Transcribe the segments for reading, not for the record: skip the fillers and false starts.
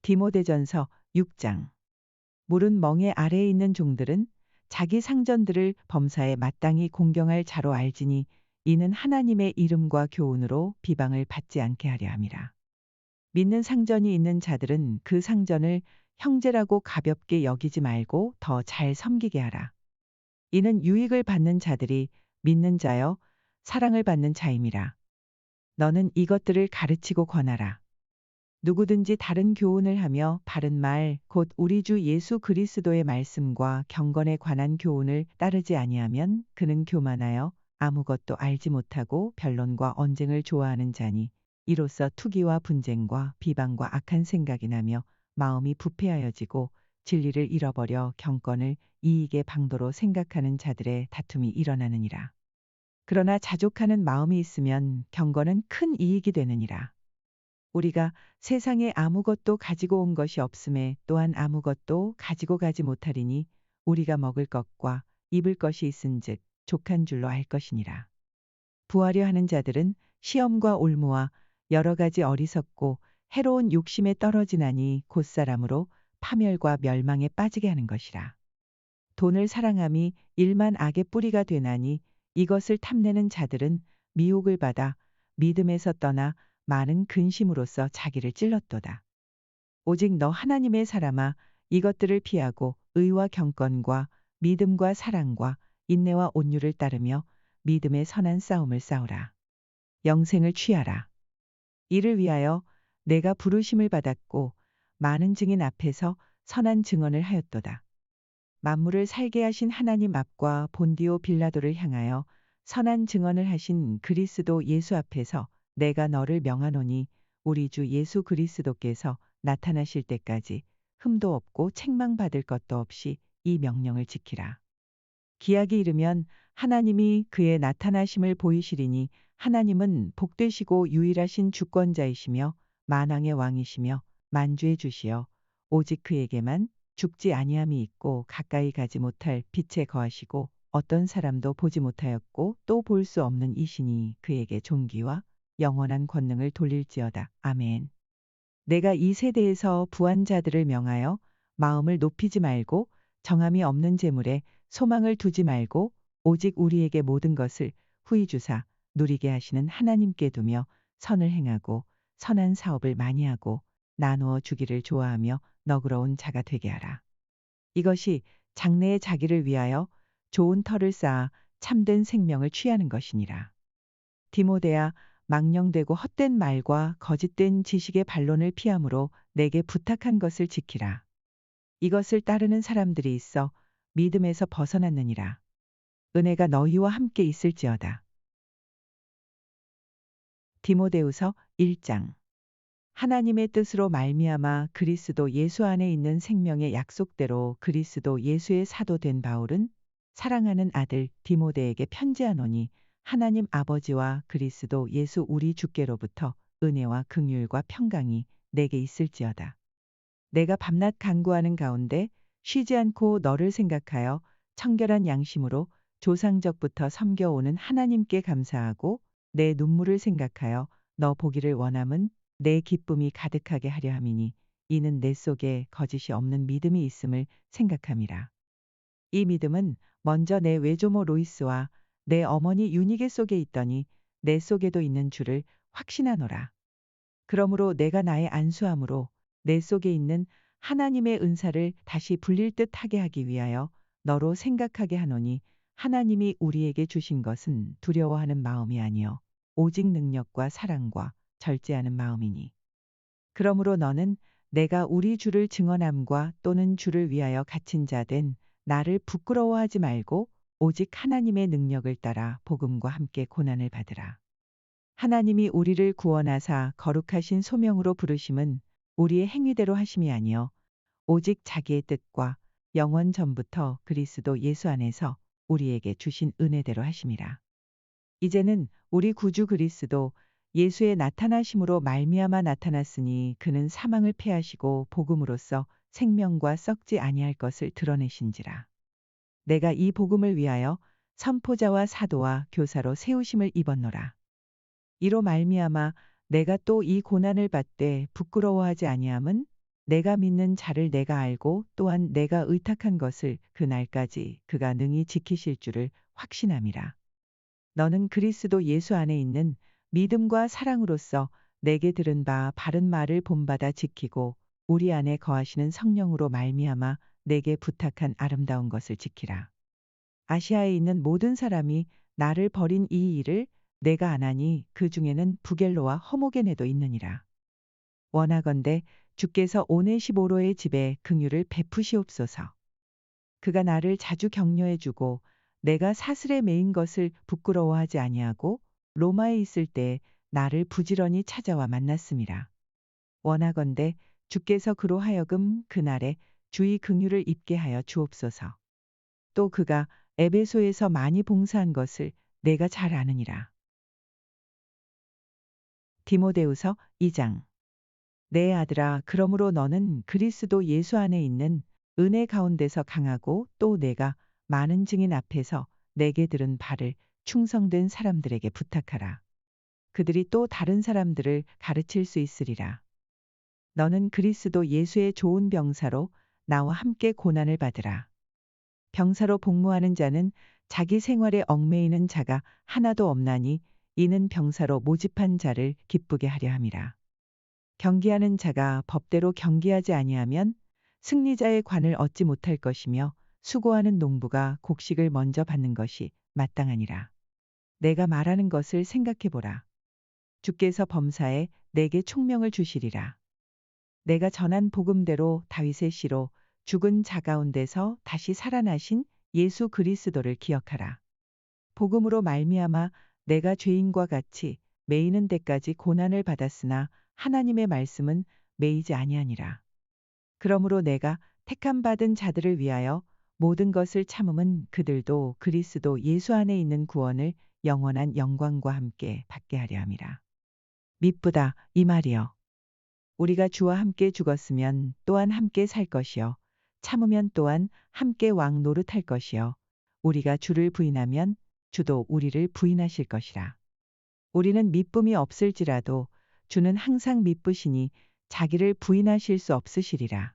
디모데전서 6장. 물은 멍에 아래에 있는 종들은 자기 상전들을 범사에 마땅히 공경할 자로 알지니 이는 하나님의 이름과 교훈으로 비방을 받지 않게 하려 함이라. 믿는 상전이 있는 자들은 그 상전을 형제라고 가볍게 여기지 말고 더 잘 섬기게 하라. 이는 유익을 받는 자들이 믿는 자여 사랑을 받는 자임이라. 너는 이것들을 가르치고 권하라. 누구든지 다른 교훈을 하며 바른 말, 곧 우리 주 예수 그리스도의 말씀과 경건에 관한 교훈을 따르지 아니하면 그는 교만하여 아무것도 알지 못하고 변론과 언쟁을 좋아하는 자니 이로써 투기와 분쟁과 비방과 악한 생각이 나며 마음이 부패하여지고 진리를 잃어버려 경건을 이익의 방도로 생각하는 자들의 다툼이 일어나느니라. 그러나 자족하는 마음이 있으면 경건은 큰 이익이 되느니라. 우리가 세상에 아무것도 가지고 온 것이 없음에 또한 아무것도 가지고 가지 못하리니 우리가 먹을 것과 입을 것이 있은즉 족한 줄로 알 것이니라. 부하려 하는 자들은 시험과 올무와 여러 가지 어리석고 해로운 욕심에 떨어지나니 곧사람으로 파멸과 멸망에 빠지게 하는 것이라. 돈을 사랑함이 일만 악의 뿌리가 되나니 이것을 탐내는 자들은 미혹을 받아 믿음에서 떠나 많은 근심으로써 자기를 찔렀도다. 오직 너 하나님의 사람아 이것들을 피하고 의와 경건과 믿음과 사랑과 인내와 온유를 따르며 믿음의 선한 싸움을 싸우라. 영생을 취하라. 이를 위하여 내가 부르심을 받았고 많은 증인 앞에서 선한 증언을 하였도다. 만물을 살게 하신 하나님 앞과 본디오 빌라도를 향하여 선한 증언을 하신 그리스도 예수 앞에서 내가 너를 명하노니 우리 주 예수 그리스도께서 나타나실 때까지 흠도 없고 책망받을 것도 없이 이 명령을 지키라. 기약이 이르면 하나님이 그의 나타나심을 보이시리니 하나님은 복되시고 유일하신 주권자이시며 만왕의 왕이시며 만주의 주시여 오직 그에게만 죽지 아니함이 있고 가까이 가지 못할 빛에 거하시고 어떤 사람도 보지 못하였고 또 볼 수 없는 이시니 그에게 존귀와 영원한 권능을 돌릴지어다. 아멘. 내가 이 세대에서 부한 자들을 명하여 마음을 높이지 말고 정함이 없는 재물에 소망을 두지 말고 오직 우리에게 모든 것을 후히 주사 누리게 하시는 하나님께 두며 선을 행하고 선한 사업을 많이 하고 나누어 주기를 좋아하며 너그러운 자가 되게 하라. 이것이 장래의 자기를 위하여 좋은 터를 쌓아 참된 생명을 취하는 것이니라. 디모데야 망령되고 헛된 말과 거짓된 지식의 반론을 피함으로 내게 부탁한 것을 지키라. 이것을 따르는 사람들이 있어 믿음에서 벗어났느니라. 은혜가 너희와 함께 있을지어다. 디모데후서 1장. 하나님의 뜻으로 말미암아 그리스도 예수 안에 있는 생명의 약속대로 그리스도 예수의 사도 된 바울은 사랑하는 아들 디모데에게 편지하노니 하나님 아버지와 그리스도 예수 우리 주께로부터 은혜와 긍휼과 평강이 내게 있을지어다. 내가 밤낮 간구하는 가운데 쉬지 않고 너를 생각하여 청결한 양심으로 조상적부터 섬겨오는 하나님께 감사하고 내 눈물을 생각하여 너 보기를 원함은 내 기쁨이 가득하게 하려 함이니 이는 내 속에 거짓이 없는 믿음이 있음을 생각함이라. 이 믿음은 먼저 내 외조모 로이스와 내 어머니 유니게 속에 있더니 내 속에도 있는 줄을 확신하노라. 그러므로 내가 나의 안수함으로 내 속에 있는 하나님의 은사를 다시 불릴 듯 하게 하기 위하여 너로 생각하게 하노니 하나님이 우리에게 주신 것은 두려워하는 마음이 아니요 오직 능력과 사랑과 절제하는 마음이니. 그러므로 너는 내가 우리 주를 증언함과 또는 주를 위하여 갇힌 자 된 나를 부끄러워하지 말고 오직 하나님의 능력을 따라 복음과 함께 고난을 받으라. 하나님이 우리를 구원하사 거룩하신 소명으로 부르심은 우리의 행위대로 하심이 아니요 오직 자기의 뜻과 영원 전부터 그리스도 예수 안에서 우리에게 주신 은혜대로 하심이라. 이제는 우리 구주 그리스도 예수의 나타나심으로 말미암아 나타났으니 그는 사망을 패하시고 복음으로써 생명과 썩지 아니할 것을 드러내신지라. 내가 이 복음을 위하여 선포자와 사도와 교사로 세우심을 입었노라. 이로 말미암아 내가 또 이 고난을 받되 부끄러워하지 아니함은 내가 믿는 자를 내가 알고 또한 내가 의탁한 것을 그 날까지 그가 능히 지키실 줄을 확신함이라. 너는 그리스도 예수 안에 있는 믿음과 사랑으로서 내게 들은 바 바른 말을 본받아 지키고 우리 안에 거하시는 성령으로 말미암아 내게 부탁한 아름다운 것을 지키라. 아시아에 있는 모든 사람이 나를 버린 이 일을 내가 안 하니 그 중에는 부겔로와 허모게네도 있느니라. 원하건대 주께서 오네시모로의 집에 긍휼을 베푸시옵소서. 그가 나를 자주 격려해 주고 내가 사슬에 매인 것을 부끄러워하지 아니하고 로마에 있을 때 나를 부지런히 찾아와 만났음이라. 원하건대 주께서 그로 하여금 그날에 주의 긍휼을 입게 하여 주옵소서. 또 그가 에베소에서 많이 봉사한 것을 내가 잘 아느니라. 디모데후서 2장. 내 아들아, 그러므로 너는 그리스도 예수 안에 있는 은혜 가운데서 강하고 또 내가 많은 증인 앞에서 내게 들은 바를 충성된 사람들에게 부탁하라. 그들이 또 다른 사람들을 가르칠 수 있으리라. 너는 그리스도 예수의 좋은 병사로 나와 함께 고난을 받으라. 병사로 복무하는 자는 자기 생활에 얽매이는 자가 하나도 없나니 이는 병사로 모집한 자를 기쁘게 하려 함이라. 경기하는 자가 법대로 경기하지 아니하면 승리자의 관을 얻지 못할 것이며 수고하는 농부가 곡식을 먼저 받는 것이 마땅하니라. 내가 말하는 것을 생각해 보라. 주께서 범사에 내게 총명을 주시리라. 내가 전한 복음대로 다윗의 씨로 죽은 자 가운데서 다시 살아나신 예수 그리스도를 기억하라. 복음으로 말미암아 내가 죄인과 같이 매이는 데까지 고난을 받았으나 하나님의 말씀은 매이지 아니하니라. 그러므로 내가 택함 받은 자들을 위하여 모든 것을 참음은 그들도 그리스도 예수 안에 있는 구원을 영원한 영광과 함께 받게 하려 함이라. 미쁘다 이 말이여. 우리가 주와 함께 죽었으면 또한 함께 살 것이요 참으면 또한 함께 왕 노릇할 것이요 우리가 주를 부인하면 주도 우리를 부인하실 것이라. 우리는 미쁨이 없을지라도 주는 항상 미쁘시니 자기를 부인하실 수 없으시리라.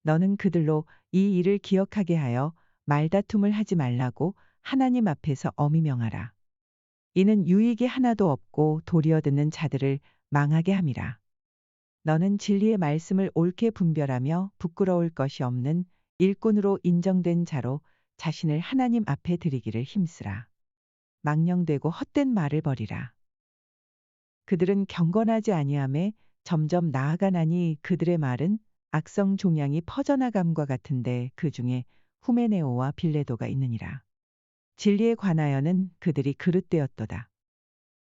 너는 그들로 이 일을 기억하게 하여 말다툼을 하지 말라고 하나님 앞에서 엄히 명하라. 이는 유익이 하나도 없고 도리어 듣는 자들을 망하게 함이라. 너는 진리의 말씀을 옳게 분별하며 부끄러울 것이 없는 일꾼으로 인정된 자로 자신을 하나님 앞에 드리기를 힘쓰라. 망령되고 헛된 말을 버리라. 그들은 경건하지 아니함에 점점 나아가나니 그들의 말은 악성 종양이 퍼져나감과 같은데 그 중에 후메네오와 빌레도가 있느니라. 진리에 관하여는 그들이 그릇되었도다.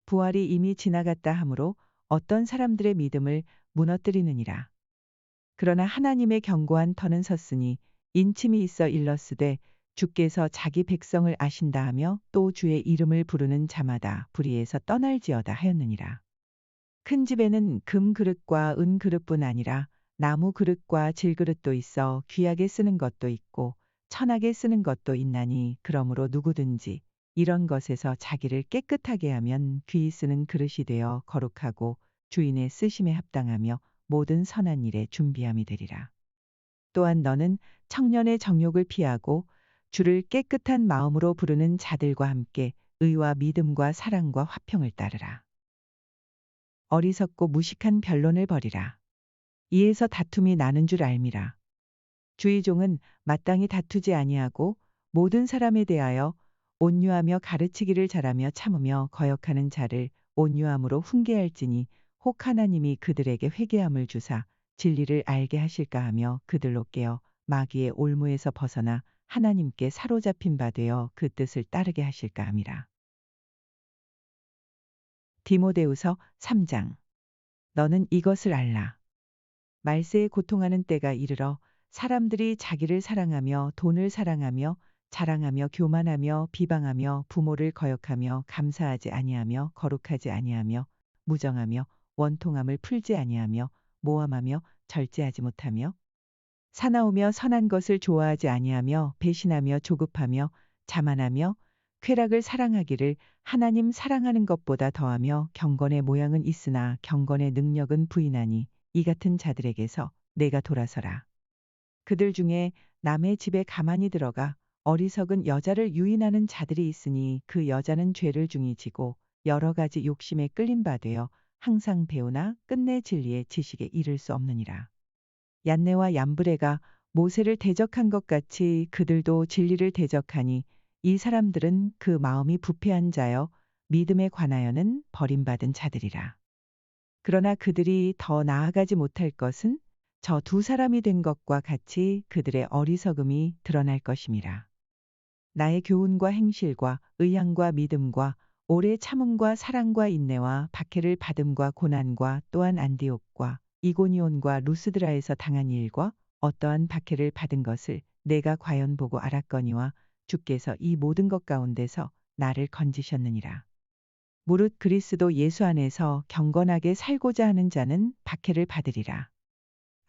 부활이 이미 지나갔다 하므로 어떤 사람들의 믿음을 무너뜨리느니라. 그러나 하나님의 견고한 터는 섰으니 인침이 있어 일렀으되 주께서 자기 백성을 아신다 하며 또 주의 이름을 부르는 자마다 불의에서 떠날지어다 하였느니라. 큰 집에는 금 그릇과 은 그릇뿐 아니라 나무 그릇과 질그릇도 있어 귀하게 쓰는 것도 있고 천하게 쓰는 것도 있나니 그러므로 누구든지 이런 것에서 자기를 깨끗하게 하면 귀히 쓰는 그릇이 되어 거룩하고 주인의 쓰심에 합당하며 모든 선한 일에 준비함이 되리라. 또한 너는 청년의 정욕을 피하고 주를 깨끗한 마음으로 부르는 자들과 함께 의와 믿음과 사랑과 화평을 따르라. 어리석고 무식한 변론을 버리라. 이에서 다툼이 나는 줄 알미라. 주의 종은 마땅히 다투지 아니하고 모든 사람에 대하여 온유하며 가르치기를 잘하며 참으며 거역하는 자를 온유함으로 훈계할지니 혹 하나님이 그들에게 회개함을 주사 진리를 알게 하실까 하며 그들로 깨어 마귀의 올무에서 벗어나 하나님께 사로잡힌 바 되어 그 뜻을 따르게 하실까 함이라. 디모데후서 3장. 너는 이것을 알라. 말세에 고통하는 때가 이르러 사람들이 자기를 사랑하며 돈을 사랑하며 자랑하며 교만하며 비방하며 부모를 거역하며 감사하지 아니하며 거룩하지 아니하며 무정하며 원통함을 풀지 아니하며 모함하며 절제하지 못하며 사나우며 선한 것을 좋아하지 아니하며 배신하며 조급하며 자만하며 쾌락을 사랑하기를 하나님 사랑하는 것보다 더하며 경건의 모양은 있으나 경건의 능력은 부인하니 이 같은 자들에게서 내가 돌아서라. 그들 중에 남의 집에 가만히 들어가 어리석은 여자를 유인하는 자들이 있으니 그 여자는 죄를 중히 지고 여러 가지 욕심에 끌린 바 되어 항상 배우나 끝내 진리의 지식에 이를 수 없느니라. 얀네와 얀브레가 모세를 대적한 것 같이 그들도 진리를 대적하니 이 사람들은 그 마음이 부패한 자여 믿음에 관하여는 버림받은 자들이라. 그러나 그들이 더 나아가지 못할 것은 저 두 사람이 된 것과 같이 그들의 어리석음이 드러날 것임이라. 나의 교훈과 행실과 의향과 믿음과 오래 참음과 사랑과 인내와 박해를 받음과 고난과 또한 안디옥과 이고니온과 루스드라에서 당한 일과 어떠한 박해를 받은 것을 내가 과연 보고 알았거니와 주께서 이 모든 것 가운데서 나를 건지셨느니라. 무릇 그리스도 예수 안에서 경건하게 살고자 하는 자는 박해를 받으리라.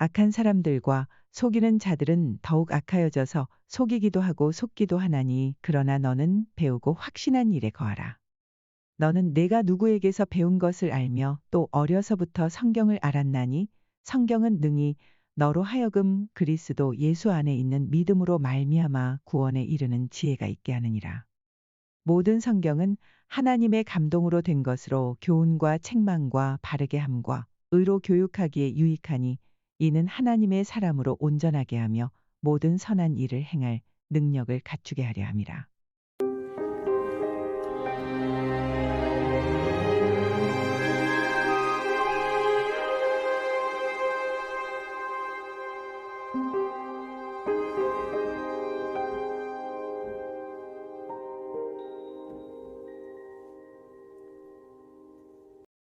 악한 사람들과 속이는 자들은 더욱 악하여져서 속이기도 하고 속기도 하나니 그러나 너는 배우고 확신한 일에 거하라. 너는 내가 누구에게서 배운 것을 알며 또 어려서부터 성경을 알았나니 성경은 능히 너로 하여금 그리스도 예수 안에 있는 믿음으로 말미암아 구원에 이르는 지혜가 있게 하느니라. 모든 성경은 하나님의 감동으로 된 것으로 교훈과 책망과 바르게 함과 의로 교육하기에 유익하니 이는 하나님의 사람으로 온전하게 하며 모든 선한 일을 행할 능력을 갖추게 하려 함이라.